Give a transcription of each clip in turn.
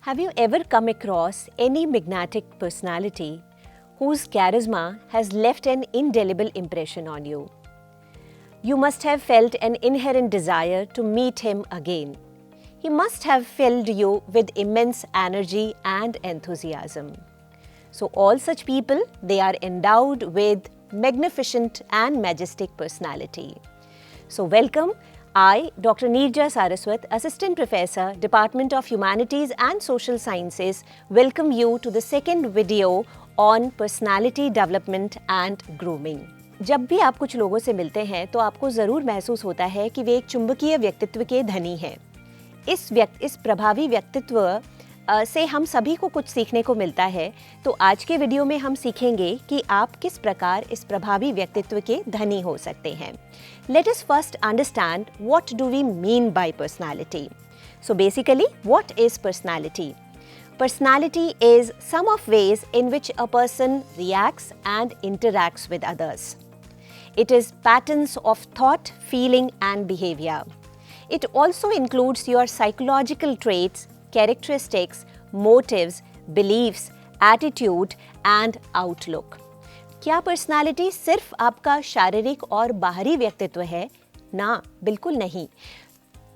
Have you ever come across any magnetic personality whose charisma has left an indelible impression on you? You must have felt an inherent desire to meet him again. He must have filled you with immense energy and enthusiasm. So all such people, they are endowed with magnificent and majestic personality. So welcome. I, Dr. Neerja Saraswat, Assistant Professor, Department of Humanities and Social Sciences, welcome you to the second video on personality development and grooming. जब भी आप कुछ लोगों से मिलते हैं तो आपको ज़रूर महसूस होता है कि वे एक चुंबकीय व्यक्तित्व के धनी हैं। इस प्रभावी व्यक्तित्व से हम सभी को कुछ सीखने को मिलता है। तो आज के वीडियो में हम सीखेंगे कि आप किस प्रकार इस प्रभावी व्यक्तित्व के धनी हो सकते हैं। Let us first understand what do we mean by personality. So basically, what is personality? Personality is sum of ways in which a person reacts and interacts with others. It is patterns of thought, feeling and behavior. It also includes your psychological traits, characteristics, motives, beliefs, attitude and outlook. क्या personality सिर्फ आपका शारीरिक और बाहरी व्यक्तित्व है? ना, बिल्कुल नहीं।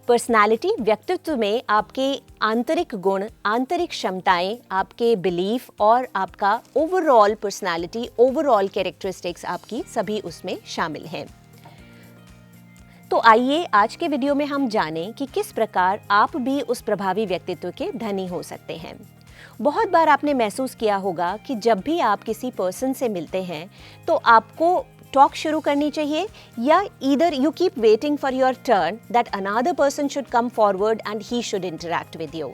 पर्सनालिटी व्यक्तित्व में आपके आंतरिक गुण, आंतरिक क्षमताएं, आपके बिलीफ और आपका ओवरऑल पर्सनालिटी, ओवरऑल कैरेक्टरिस्टिक्स आपकी सभी उसमें शामिल हैं। तो आइए आज के वीडियो में हम जानें कि किस प्रकार आप भी उस प्रभावी व्यक्तित्व के धनी हो सकते हैं। बहुत बार आपने महसूस किया होगा कि जब भी आप किसी पर्सन से मिलते हैं तो आपको टॉक शुरू करनी चाहिए या either you keep waiting for your turn that another person should come forward and he should interact with you.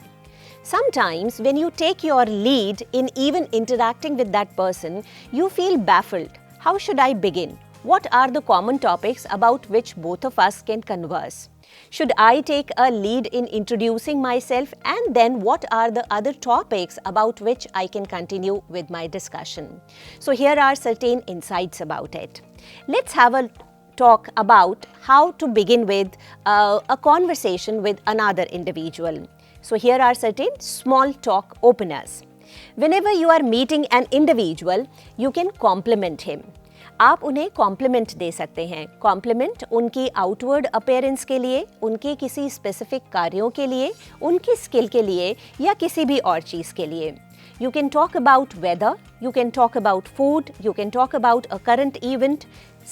Sometimes when you take your lead in even interacting with that person, you feel baffled. How should I begin? What are the common topics about which both of us can converse? Should I take a lead in introducing myself, and then what are the other topics about which I can continue with my discussion? So here are certain insights about it. Let's have a talk about how to begin with a conversation with another individual. So here are certain small talk openers. Whenever you are meeting an individual, you can compliment him. आप उन्हें complement दे सकते हैं। Complement उनकी outward appearance के लिए, उनके किसी specific कार्यों के लिए, उनकी स्किल के लिए या किसी भी और चीज़ के लिए। You can talk about whether, you can talk about food, you can talk about a current event.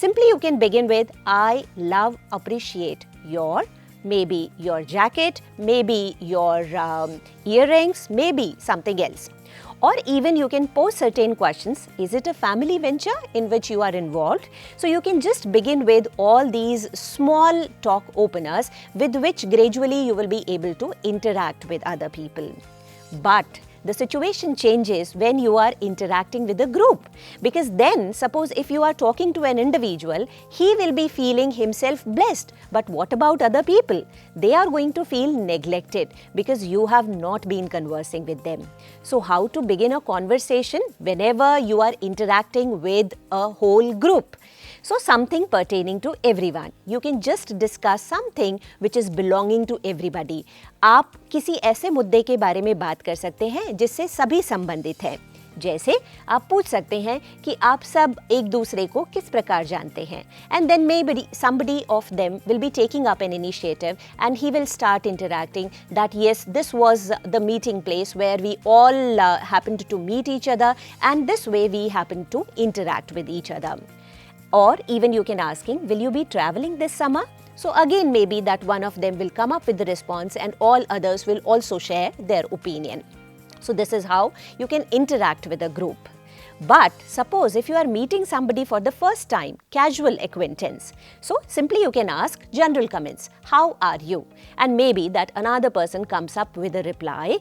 Simply you can begin with, I love, appreciate your, maybe your jacket, maybe your earrings, maybe something else. Or even you can pose certain questions. Is it a family venture in which you are involved? So you can just begin with all these small talk openers with which gradually you will be able to interact with other people. But the situation changes when you are interacting with a group, because then suppose if you are talking to an individual, he will be feeling himself blessed, but what about other people? They are going to feel neglected because you have not been conversing with them. So how to begin a conversation whenever you are interacting with a whole group? So something pertaining to everyone. You can just discuss something which is belonging to everybody. आप किसी ऐसे मुद्दे के बारे में बात कर सकते हैं जिससे सभी संबंधित हैं। जैसे आप पूछ सकते हैं कि आप सब एक दूसरे को किस प्रकार जानते हैं, and then maybe somebody of them will be taking up an initiative and he will start interacting that yes, this was the meeting place where we all happened to meet each other, and this way we happened to interact with each other. Or even you can ask him, will you be traveling this summer? So again, maybe that one of them will come up with the response and all others will also share their opinion. So this is how you can interact with a group. But suppose if you are meeting somebody for the first time, casual acquaintance, so simply you can ask general comments. How are you? And maybe that another person comes up with a reply,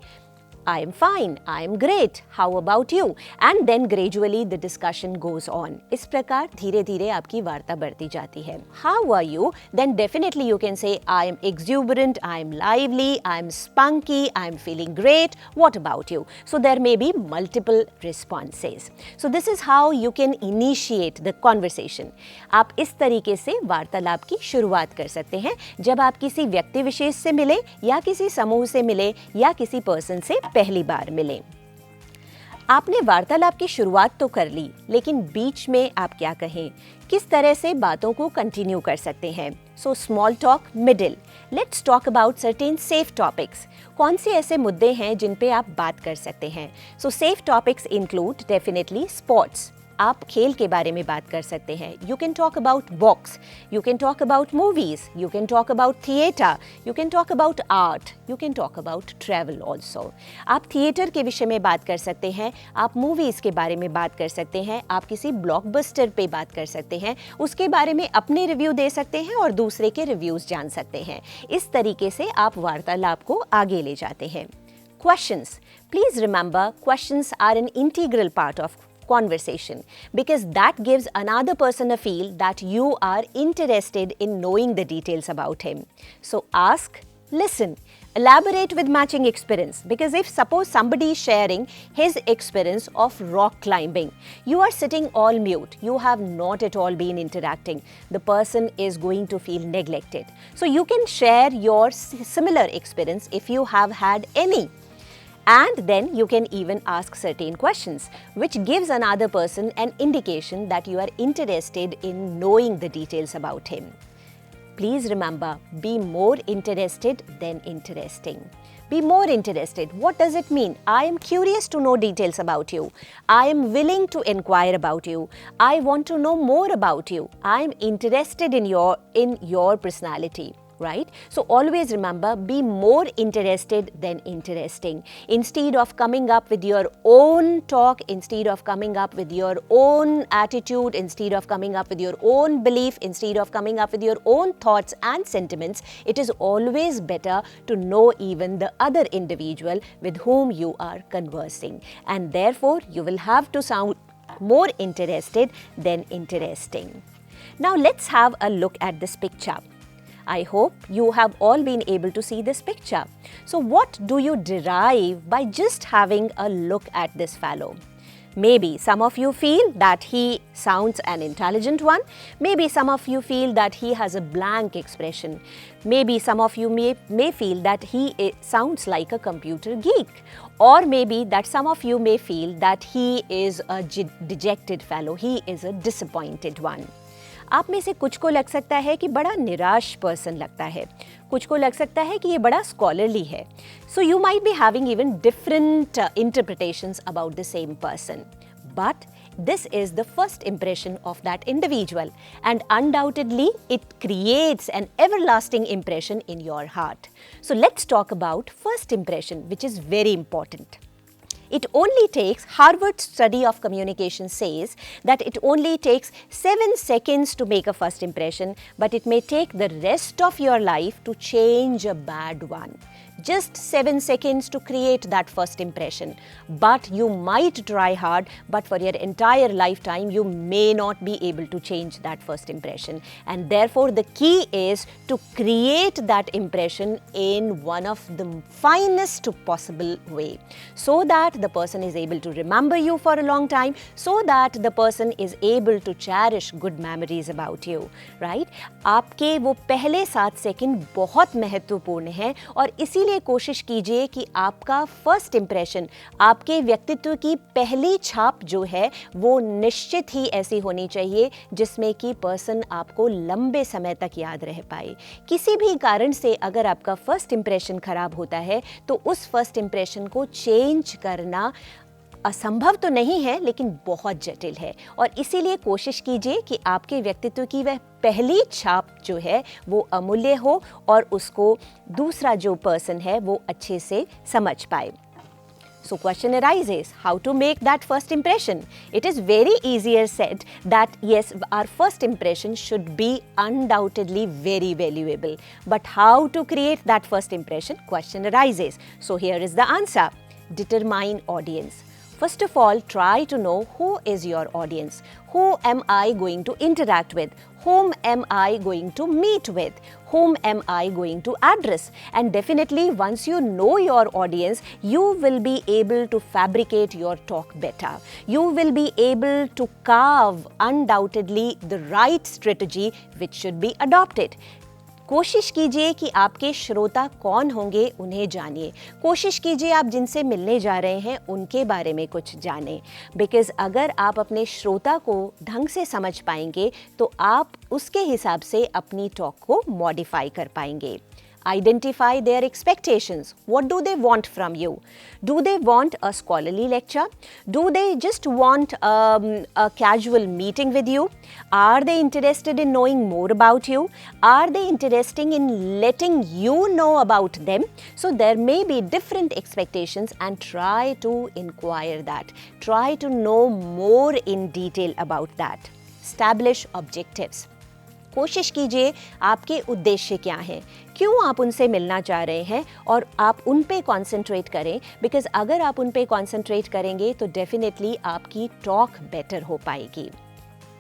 I am fine, I am great, how about you? And then gradually the discussion goes on. इस प्रकार धीरे धीरे आपकी वार्ता बढ़ती जाती है. How are you? Then definitely you can say, I am exuberant, I am lively, I am spunky, I am feeling great. What about you? So there may be multiple responses. So this is how you can initiate the conversation. आप इस तरीके से वार्तालाप की शुरुआत कर सकते हैं जब आप किसी व्यक्ति विशेष से मिले या किसी समूह से मिले या किसी पर्सन से पहली बार मिलें। आपने वार्तालाप की शुरुआत तो कर ली, लेकिन बीच में आप क्या कहें, किस तरह से बातों को कंटिन्यू कर सकते हैं। So small talk middle, let's talk about certain safe topics. कौन से ऐसे मुद्दे हैं जिन पे आप बात कर सकते हैं। सो safe topics include definitely sports, आप खेल के बारे में बात कर सकते हैं। You can talk about box, you can talk about movies, you can talk about theatre, you can talk about art, you can talk about travel also. आप थिएटर के विषय में बात कर सकते हैं, आप मूवीज़ के बारे में बात कर सकते हैं, आप किसी ब्लॉकबस्टर पे बात कर सकते हैं, उसके बारे में अपने रिव्यू दे सकते हैं और दूसरे के रिव्यूज़ जान सकते हैं। इस तरीके से आप वार्तालाप को आगे ले जाते हैं। Questions. Please remember, questions are an integral part of conversation because that gives another person a feel that you are interested in knowing the details about him. So ask, listen, elaborate with matching experience, because if suppose somebody is sharing his experience of rock climbing, you are sitting all mute, you have not at all been interacting, the person is going to feel neglected. So you can share your similar experience if you have had any. And then you can even ask certain questions, which gives another person an indication that you are interested in knowing the details about him. Please remember, be more interested than interesting. Be more interested. What does it mean? I am curious to know details about you. I am willing to inquire about you. I want to know more about you. I am interested in your personality. Right? So always remember, be more interested than interesting. Instead of coming up with your own talk, instead of coming up with your own attitude, instead of coming up with your own belief, instead of coming up with your own thoughts and sentiments, it is always better to know even the other individual with whom you are conversing. And therefore, you will have to sound more interested than interesting. Now let's have a look at this picture. I hope you have all been able to see this picture. So what do you derive by just having a look at this fellow? Maybe some of you feel that he sounds an intelligent one. Maybe some of you feel that he has a blank expression. Maybe some of you may feel that he sounds like a computer geek. Or maybe that some of you may feel that he is a dejected fellow. He is a disappointed one. आप में से कुछ को लग सकता है कि बड़ा निराश पर्सन लगता है, कुछ को लग सकता है कि ये बड़ा स्कॉलरली है. So you might be having even different interpretations about the same person. But this is the first impression of that individual, and undoubtedly it creates an everlasting impression in your heart. So let's talk about first impression, which is very important. It only takes, Harvard study of communication says that it only takes 7 seconds to make a first impression, but it may take the rest of your life to change a bad one. Just 7 seconds to create that first impression. But you might try hard, but for your entire lifetime, you may not be able to change that first impression. And therefore, the key is to create that impression in one of the finest possible way, so that the person is able to remember you for a long time, so that the person is able to cherish good memories about you, right? आपके वो पहले 7 second बहुत महत्वपूर्ण हैं और इसीलिए कोशिश कीजिए कि आपका फर्स्ट इंप्रेशन, आपके व्यक्तित्व की पहली छाप जो है वो निश्चित ही ऐसी होनी चाहिए जिसमें कि पर्सन आपको लंबे समय तक याद रह पाए. किसी भी कारण से अगर आपका फर्स्ट इंप्रेशन खराब होता है तो उस फर्स्ट इंप्रेशन को चेंज करना असंभव तो नहीं है, लेकिन बहुत जटिल है. और इसीलिए कोशिश कीजिए कि आपके व्यक्तित्व की वह पहली छाप जो है वो अमूल्य हो और उसको दूसरा जो पर्सन है वो अच्छे से समझ पाए. So question arises, how to make that first impression? It is very easier said that yes, our first impression should be undoubtedly very valuable. But how to create that first impression? Question arises. So here is the answer. Determine audience. First of all, try to know who is your audience. Who am I going to interact with? Whom am I going to meet with? Whom am I going to address? And definitely, once you know your audience, you will be able to fabricate your talk better. You will be able to carve undoubtedly the right strategy which should be adopted. कोशिश कीजिए कि आपके श्रोता कौन होंगे उन्हें जानिए। कोशिश कीजिए आप जिनसे मिलने जा रहे हैं उनके बारे में कुछ जानें, बिकॉज़ अगर आप अपने श्रोता को ढंग से समझ पाएंगे तो आप उसके हिसाब से अपनी टॉक को मॉडिफाई कर पाएंगे। Identify their expectations. What do they want from you? Do they want a scholarly lecture? Do they just want a casual meeting with you? Are they interested in knowing more about you? Are they interested in letting you know about them? So there may be different expectations, and try to inquire that. Try to know more in detail about that. Establish objectives. कोशिश कीजिए आपके उद्देश्य क्या हैं, क्यों आप उनसे मिलना चाह रहे हैं, और आप उन पे कॉन्सेंट्रेट करें, बिकॉज अगर आप उन पे कॉन्सेंट्रेट करेंगे तो डेफिनेटली आपकी टॉक बेटर हो पाएगी।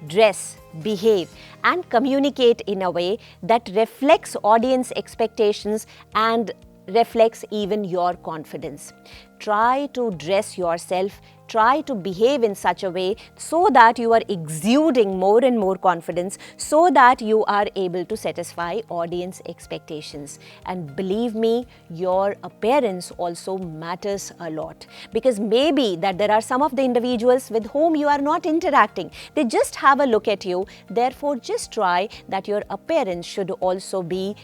Dress, behave and communicate in a way that reflects audience expectations and reflects even your confidence. Try to dress yourself, try to behave in such a way so that you are exuding more and more confidence, so that you are able to satisfy audience expectations. And believe me, your appearance also matters a lot, because maybe that there are some of the individuals with whom you are not interacting. They just have a look at you. Therefore, just try that your appearance should also be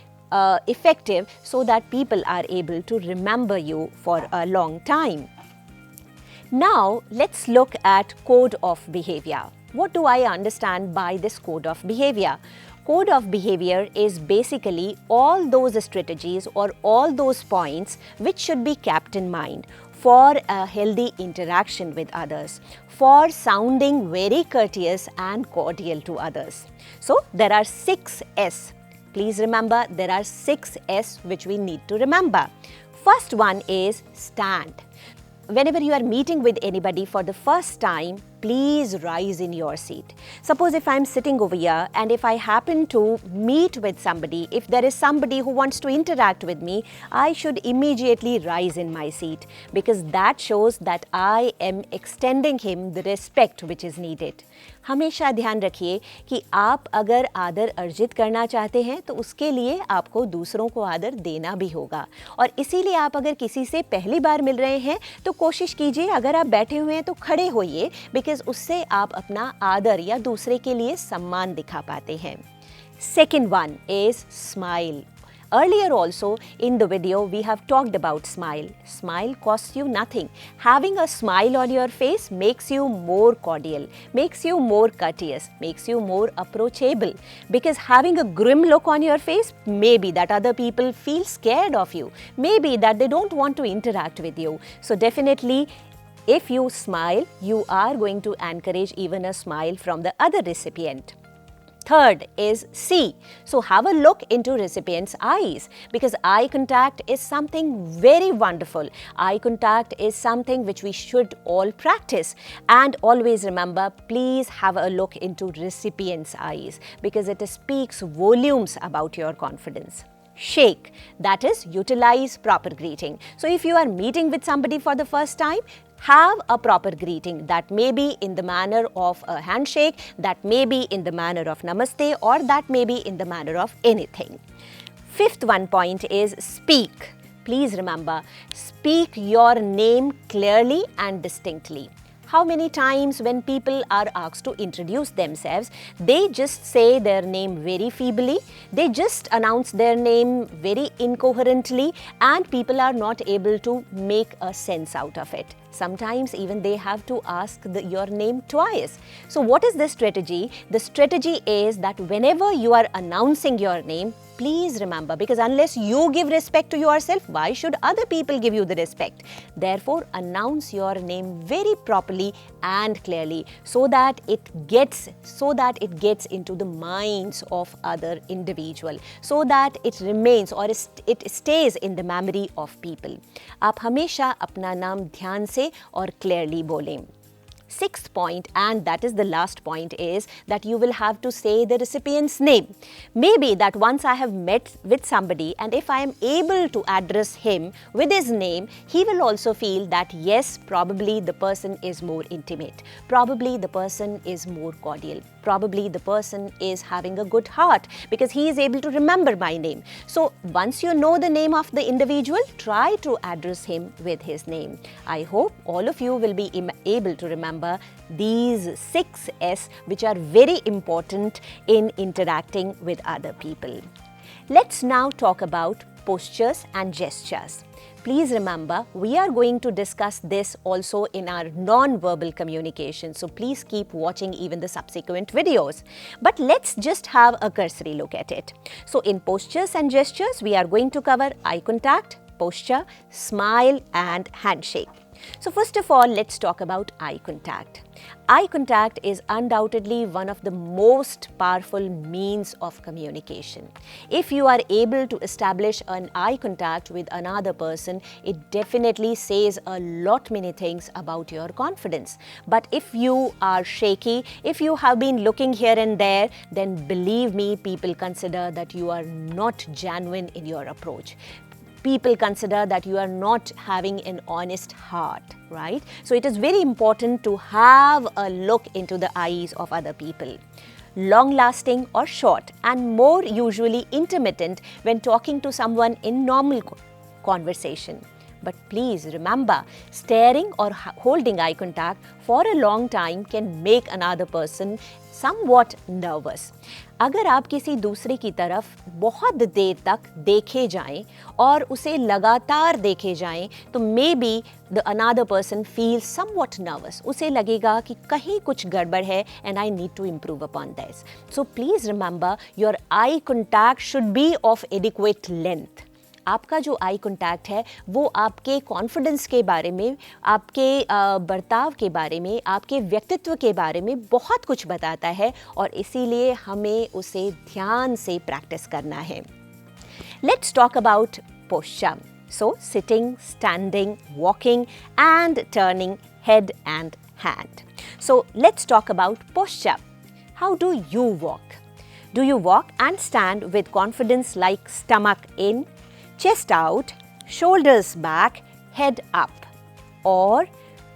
effective, so that people are able to remember you for a long time. Now, let's look at code of behavior. What do I understand by this code of behavior? Code of behavior is basically all those strategies or all those points which should be kept in mind for a healthy interaction with others, for sounding very courteous and cordial to others. So, there are 6 S. Please remember, there are 6 S which we need to remember. First one is stand. Whenever you are meeting with anybody for the first time, please rise in your seat. Suppose if I am sitting over here and if I happen to meet with somebody, if there is somebody who wants to interact with me, I should immediately rise in my seat, because that shows that I am extending him the respect which is needed. हमेशा ध्यान रखिए कि आप अगर आदर अर्जित करना चाहते हैं तो उसके लिए आपको दूसरों को आदर देना भी होगा, और इसीलिए आप अगर किसी से पहली बार मिल रहे हैं तो कोशिश कीजिए अगर आप बैठे हुए हैं तो खड़े होइए, बिकॉज उससे आप अपना आदर या दूसरे के लिए सम्मान दिखा पाते हैं। Second one is smile. Earlier also in the video we have talked about smile. Smile costs you nothing. Having a smile on your face makes you more cordial, makes you more courteous, makes you more approachable. Because having a grim look on your face, maybe that other people feel scared of you, maybe that they don't want to interact with you. So definitely, if you smile, you are going to encourage even a smile from the other recipient. Third is see. So have a look into recipient's eyes, because eye contact is something very wonderful. Eye contact is something which we should all practice. And always remember, please have a look into recipient's eyes, because it speaks volumes about your confidence. Shake, that is, utilize proper greeting. So if you are meeting with somebody for the first time, have a proper greeting. That may be in the manner of a handshake, that may be in the manner of namaste, or that may be in the manner of anything. Fifth one point is speak. Please remember, speak your name clearly and distinctly. How many times when people are asked to introduce themselves, they just say their name very feebly, they just announce their name very incoherently, and people are not able to make a sense out of it. Sometimes even they have to ask your name twice. So what is the strategy? The strategy is that whenever you are announcing your name, please remember, because unless you give respect to yourself, why should other people give you the respect? Therefore, announce your name very properly and clearly, so that it gets into the minds of other individual, so that it remains or it stays in the memory of people. आप हमेशा अपना नाम ध्यान से और clearly बोलें. Sixth point, and that is the last point, is that you will have to say the recipient's name. Maybe that once I have met with somebody and if I am able to address him with his name, he will also feel that yes, probably the person is more intimate, probably the person is more cordial, probably the person is having a good heart because he is able to remember my name. So once you know the name of the individual, try to address him with his name. I hope all of you will be able to remember these 6 S, which are very important in interacting with other people. Let's now talk about postures and gestures. Please remember, we are going to discuss this also in our non-verbal communication. So please keep watching even the subsequent videos. But let's just have a cursory look at it. So in postures and gestures, we are going to cover eye contact, posture, smile and handshake. So first of all, let's talk about eye contact. Eye contact is undoubtedly one of the most powerful means of communication. If you are able to establish an eye contact with another person, it definitely says a lot many things about your confidence. But if you are shaky, if you have been looking here and there, then believe me, people consider that you are not genuine in your approach. People consider that you are not having an honest heart, right? So it is very important to have a look into the eyes of other people. Long-lasting or short, and more usually intermittent when talking to someone in normal conversation. But please remember, staring or holding eye contact for a long time can make another person somewhat nervous. अगर आप किसी दूसरे की तरफ बहुत देर तक देखे जाएं और उसे लगातार देखे जाएं, तो maybe the another person feels somewhat nervous. उसे लगेगा कि कहीं कुछ गड़बड़ है and I need to improve upon this. So please remember, your eye contact should be of adequate length. आपका जो आई कॉन्टैक्ट है वो आपके कॉन्फिडेंस के बारे में, आपके बर्ताव के बारे में, आपके व्यक्तित्व के बारे में बहुत कुछ बताता है और इसीलिए हमें उसे ध्यान से प्रैक्टिस करना है. Let's talk about posture. So sitting, standing, walking and turning head and hand. So let's talk about posture. How do you walk? Do you walk and stand with confidence like stomach in, chest out, shoulders back, head up? Or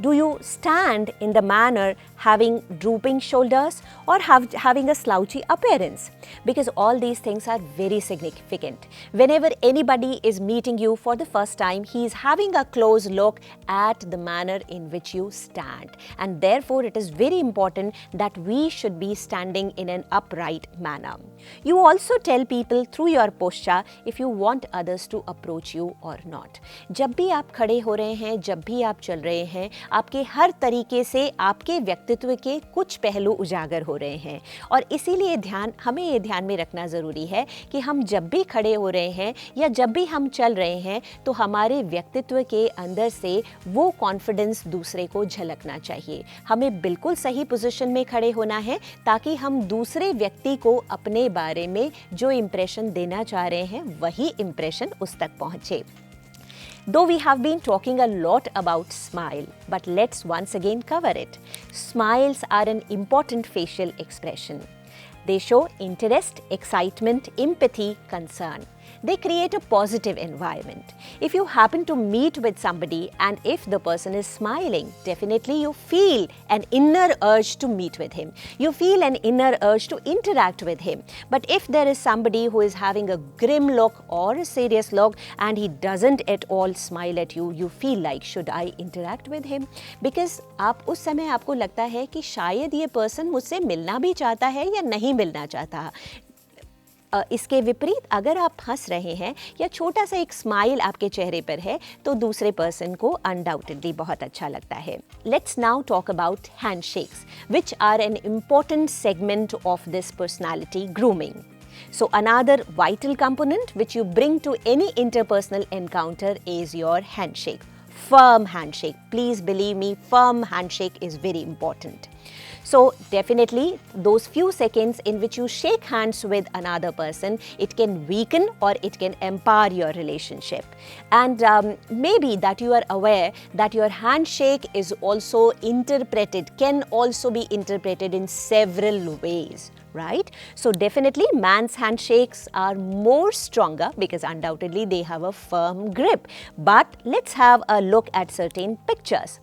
do you stand in the manner having drooping shoulders or having a slouchy appearance? Because all these things are very significant. Whenever anybody is meeting you for the first time, he is having a close look at the manner in which you stand. And therefore, it is very important that we should be standing in an upright manner. You also tell people through your posture if you want others to approach you or not. जब भी आप खड़े हो रहे हैं, जब भी आप चल रहे हैं, आपके हर तरीके से आपके व्यक्तित्व के कुछ पहलू उजागर हो रहे हैं और इसीलिए हमें ये ध्यान में रखना ज़रूरी है कि हम जब भी खड़े हो रहे हैं या जब भी हम चल रहे हैं तो हमारे व्यक्तित्व के अंदर से वो कॉन्फिडेंस दूसरे को झलकना चाहिए. हमें बिल्कुल सही पोजीशन में खड़े होना है ताकि हम दूसरे व्यक्ति को अपने बारे में जो इम्प्रेशन देना चाह रहे हैं वही इम्प्रेशन उस तक पहुँचे. Though we have been talking a lot about smile, but let's once again cover it. Smiles are an important facial expression. They show interest, excitement, empathy, concern. They create a positive environment. If you happen to meet with somebody and if the person is smiling, definitely you feel an inner urge to meet with him. You feel an inner urge to interact with him. But if there is somebody who is having a grim look or a serious look and he doesn't at all smile at you, you feel like, should I interact with him? Because आप उस समय आपको लगता है कि शायद ये person मुझसे मिलना भी चाहता है या नहीं मिलना चाहता. इसके विपरीत अगर आप हंस रहे हैं या छोटा सा एक स्माइल आपके चेहरे पर है तो दूसरे पर्सन को अनडाउटेडली बहुत अच्छा लगता है. Let's now talk about handshakes which are an important segment of this personality grooming. So another vital component which you bring to any interpersonal encounter is your handshake. firm handshake. Please believe me, firm handshake is very important. So definitely those few seconds in which you shake hands with another person, it can weaken or it can empower your relationship. And maybe that you are aware that your handshake is also interpreted, can also be interpreted in several ways. Right? So definitely man's handshakes are more stronger because undoubtedly they have a firm grip. But let's have a look at certain pictures.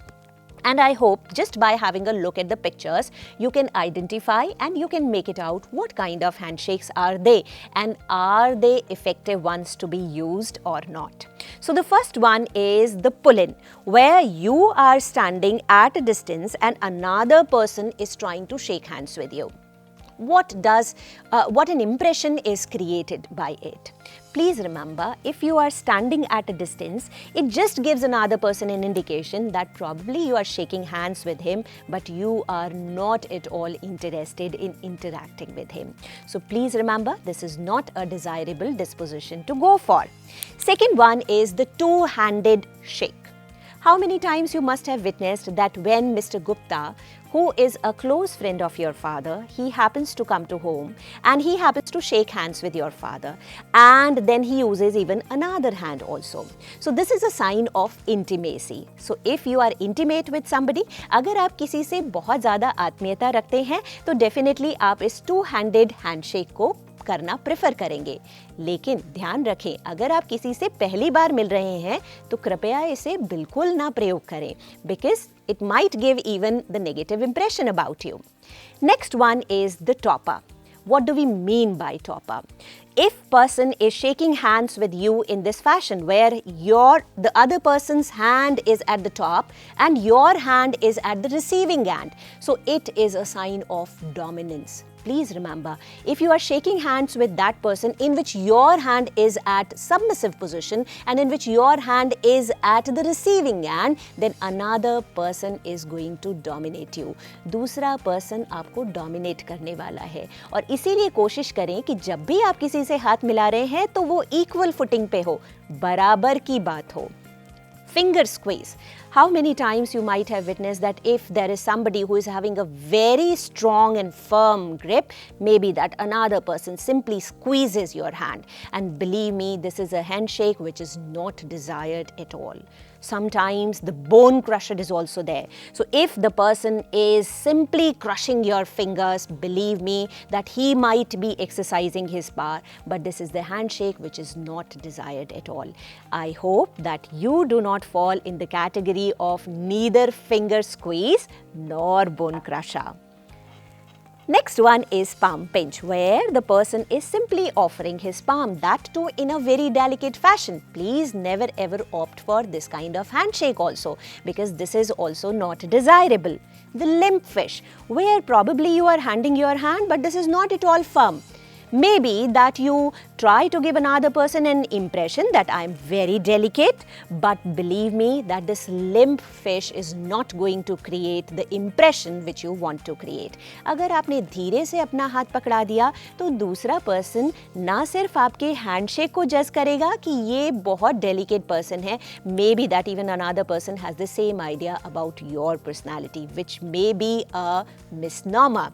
And I hope just by having a look at the pictures, you can identify and you can make it out what kind of handshakes are they and are they effective ones to be used or not. So the first one is the pull-in, where you are standing at a distance and another person is trying to shake hands with you. What an impression is created by it. Please remember, if you are standing at a distance, it just gives another person an indication that probably you are shaking hands with him, but you are not at all interested in interacting with him. So please remember, this is not a desirable disposition to go for. Second one is the two-handed shake. How many times you must have witnessed that when Mr. Gupta, who is a close friend of your father, he happens to come to home and he happens to shake hands with your father, and then he uses even another hand also. So this is a sign of intimacy. So if you are intimate with somebody, अगर आप किसी से बहुत ज़्यादा आत्मीयता रखते हैं तो definitely आप इस two-handed handshake को करना प्रेफर करेंगे. लेकिन ध्यान रखें, अगर आप किसी से पहली बार मिल रहे हैं तो कृपया इसे बिल्कुल ना प्रयोग करें, because it might give even the negative impression about you. Next one is the topper. What do we mean by topper? If person is shaking hands with you in this fashion where the other person's hand is at the top and your hand is at the receiving end, so it is a sign of dominance. Please remember, if you are shaking hands with that person in which your hand is at submissive position and in which your hand is at the receiving end, then another person is going to dominate you. दूसरा person आपको dominate करने वाला है, और इसीलिए कोशिश करें कि जब भी आप किसी से हाथ मिला रहे हैं तो वो equal footing पे हो, बराबर की बात हो. Finger squeeze. How many times you might have witnessed that if there is somebody who is having a very strong and firm grip, maybe that another person simply squeezes your hand. And believe me, this is a handshake which is not desired at all. Sometimes the bone crusher is also there. So if the person is simply crushing your fingers, believe me that he might be exercising his power, but this is the handshake which is not desired at all. I hope that you do not fall in the category of neither finger squeeze nor bone crusher. Next one is palm pinch, where the person is simply offering his palm, that too in a very delicate fashion. Please never ever opt for this kind of handshake also, because this is also not desirable. The limp fish, where probably you are handing your hand but this is not at all firm. Maybe that you try to give another person an impression that I am very delicate, but believe me that this limp fish is not going to create the impression which you want to create. अगर आपने धीरे से अपना हाथ पकड़ा दिया तो दूसरा person ना सिर्फ आपके हैंडशेक को जज करेगा कि ये बहुत delicate person है, maybe that even another person has the same idea about your personality, which may be a misnomer.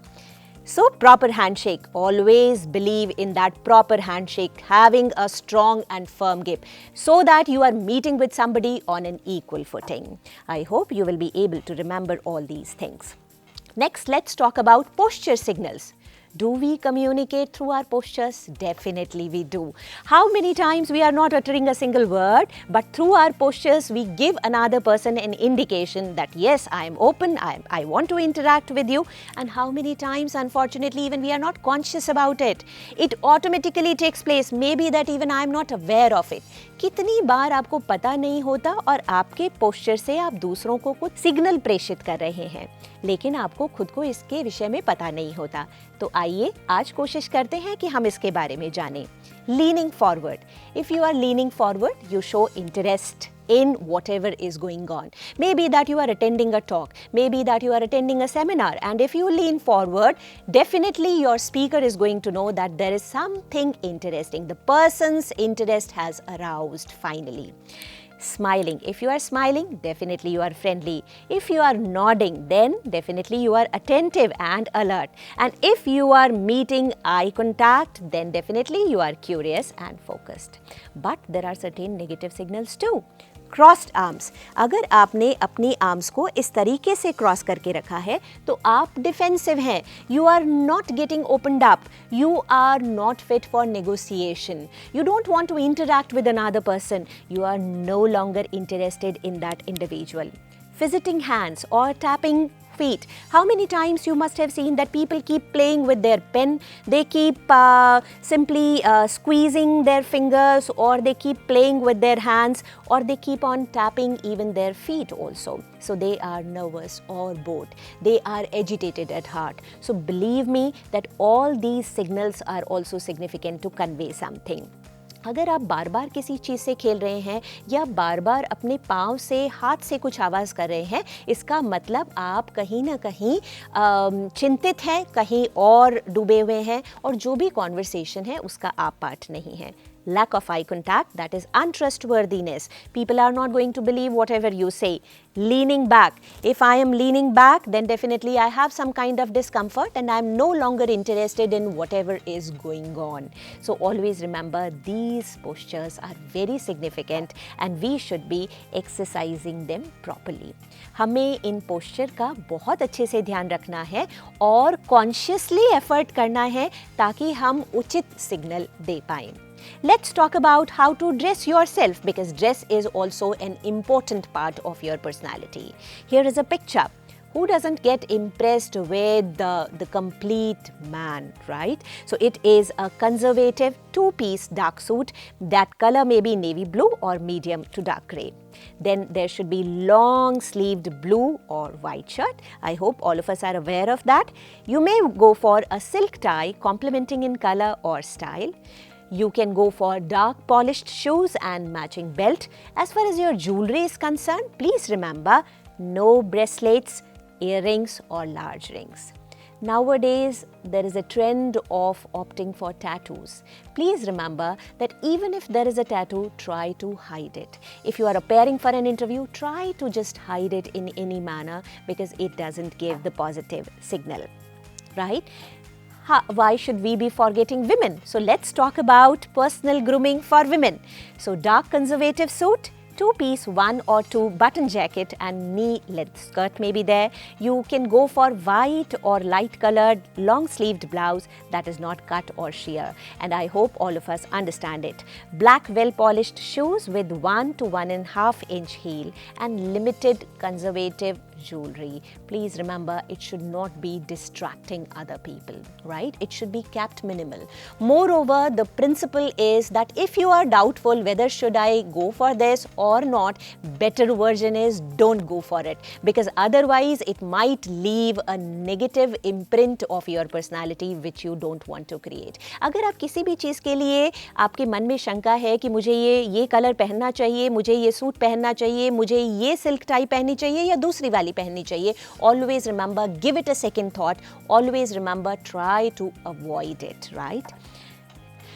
So proper handshake, always believe in that proper handshake, having a strong and firm grip so that you are meeting with somebody on an equal footing. I hope you will be able to remember all these things. Next, let's talk about posture signals. Do we communicate through our postures? Definitely we do. How many times we are not uttering a single word, but through our postures we give another person an indication that yes, I am open, I want to interact with you, and how many times unfortunately even we are not conscious about it. It automatically takes place, maybe that even I am not aware of it. कितनी बार आपको पता नहीं होता और आपके posture से आप दूसरों को कुछ सिग्नल प्रेषित कर रहे हैं, लेकिन आपको खुद को इसके विषय में पता नहीं होता. तो आइए आज कोशिश करते हैं कि हम इसके बारे में जानें. Leaning forward. If you are leaning forward, you show interest in whatever is going on. Maybe that you are attending a talk, maybe that you are attending a seminar, and if you lean forward, definitely your speaker is going to know that there is something interesting. The person's interest has aroused finally. Smiling. If you are smiling, definitely you are friendly. If you are nodding, then definitely you are attentive and alert. And if you are meeting eye contact, then definitely you are curious and focused. But there are certain negative signals too. Crossed arms. अगर आपने अपनी arms को इस तरीके से cross करके रखा है तो आप डिफेंसिव हैं. You are not getting opened up. You are not fit for negotiation. You don't want to interact with another person. You are no longer interested in that individual. Visiting hands or tapping feet. How many times you must have seen that people keep playing with their pen, they keep simply squeezing their fingers, or they keep playing with their hands, or they keep on tapping even their feet also. So they are nervous or bored. They are agitated at heart. So believe me that all these signals are also significant to convey something. अगर आप बार बार किसी चीज़ से खेल रहे हैं या बार बार अपने पाँव से हाथ से कुछ आवाज़ कर रहे हैं, इसका मतलब आप कहीं ना कहीं चिंतित हैं, कहीं और डूबे हुए हैं और जो भी कॉन्वर्सेशन है उसका आप पार्ट नहीं है. Lack of eye contact, that is untrustworthiness. People are not going to believe whatever you say. Leaning back. If I am leaning back, then definitely I have some kind of discomfort and I am no longer interested in whatever is going on. So always remember, these postures are very significant and we should be exercising them properly. हमें इन posture का बहुत अच्छे से ध्यान रखना है और consciously effort करना है ताकि हम उचित सिग्नल दे पाएं. Let's talk about how to dress yourself, because dress is also an important part of your personality. Here is a picture. Who doesn't get impressed with the complete man, right? So it is a conservative two-piece dark suit. That color may be navy blue or medium to dark gray. Then there should be long sleeved blue or white shirt. I hope all of us are aware of that. You may go for a silk tie complementing in color or style. You can go for dark polished shoes and matching belt. As far as your jewelry is concerned, please remember, no bracelets, earrings or large rings. Nowadays, there is a trend of opting for tattoos. Please remember that even if there is a tattoo, try to hide it. If you are appearing for an interview, try to just hide it in any manner because it doesn't give the positive signal, right? Why should we be forgetting women? So let's talk about personal grooming for women. So dark conservative suit, two-piece 1 or 2 button jacket and knee-length skirt may be there. You can go for white or light-colored long-sleeved blouse that is not cut or sheer. And I hope all of us understand it. Black well-polished shoes with 1 to 1.5 inch heel and limited conservative jewelry. Please remember, it should not be distracting other people, right? It should be kept minimal. Moreover, the principle is that if you are doubtful whether should I go for this or not, better version is don't go for it, because otherwise it might leave a negative imprint of your personality which you don't want to create. अगर आप किसी भी चीज़ के लिए आपके मन में शंका है कि मुझे ये कलर पहनना चाहिए, मुझे ये सूट पहनना चाहिए, मुझे ये सिल्क टाई पहननी चाहिए या दूसरी वाली पहननी चाहिए, always remember, give it a second thought. Always remember, try to avoid it, right?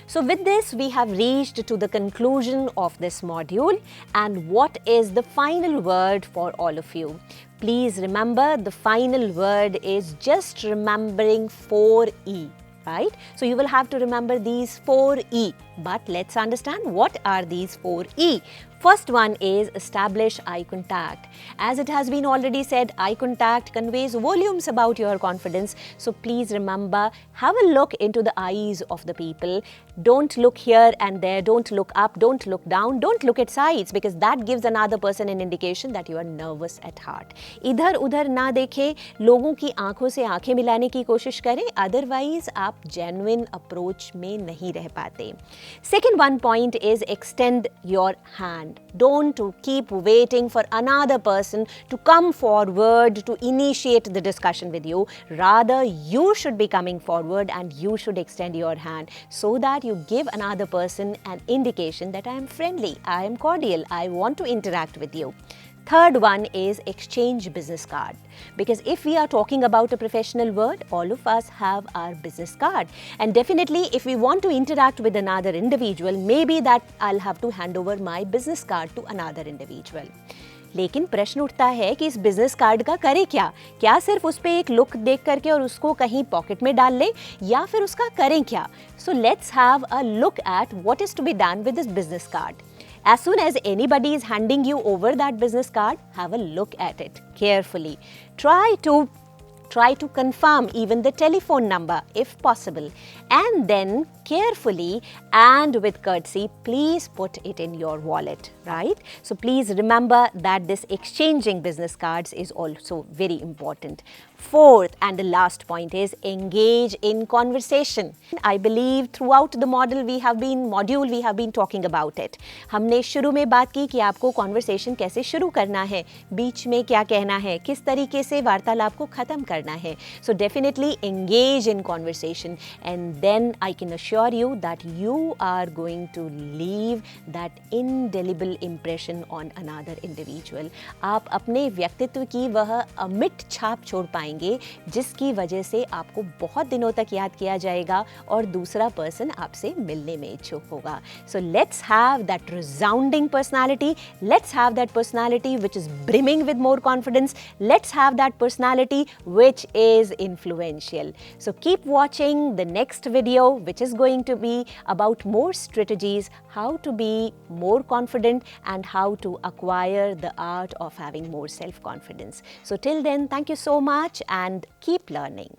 So with this, we have reached to the conclusion of this module. And what is the final word for all of you? Please remember, the final word is just remembering 4E. Right? So you will have to remember these 4E. But let's understand what are these 4E. First one is establish eye contact. As it has been already said, eye contact conveys volumes about your confidence. So please remember, have a look into the eyes of the people. Don't look here and there, don't look up, don't look down, don't look at sides, because that gives another person an indication that you are nervous at heart. इधर उधर ना देखें, लोगों की आंखों से आंखें मिलाने की कोशिश करें, otherwise आप genuine approach में नहीं रह पाते. Second one point is extend your hand. Don't keep waiting for another person to come forward to initiate the discussion with you. Rather, you should be coming forward and you should extend your hand so that you give another person an indication that I am friendly, I am cordial, I want to interact with you. Third one is exchange business card. Because if we are talking about a professional world, all of us have our business card. And definitely if we want to interact with another individual, maybe that I'll have to hand over my business card to another individual. लेकिन प्रश्न उठता है कि इस business card का करें क्या सिर्फ उस पर एक लुक देख करके और उसको कहीं पॉकेट में डाल लें या फिर उसका करें क्या? So let's have a look at what is to be done with this business card. As soon as anybody is handing you over that business card, have a look at it carefully. Try to confirm even the telephone number if possible, and then carefully and with courtesy, please put it in your wallet, right? So please remember that this exchanging business cards is also very important. Fourth and the last point is engage in conversation. I believe throughout the module we have been talking about it. हमने शुरू में बात की कि आपको conversation कैसे शुरू करना है, बीच में क्या कहना है, किस तरीके से वार्तालाप को खत्म करना है. So definitely engage in conversation, and then I can assure you that you are going to leave that indelible impression on another individual. आप अपने व्यक्तित्व की वह अमिट छाप छोड़ पाएंगे जिसकी वजह से आपको बहुत दिनों तक याद किया जाएगा और दूसरा पर्सन आपसे मिलने में इच्छुक होगा. So let's have that resounding personality. Let's have that personality which is brimming with more confidence. Let's have that personality which is influential. So keep watching the next video, which is going to be about more strategies, how to be more confident and how to acquire the art of having more self-confidence. So till then, thank you so much and keep learning.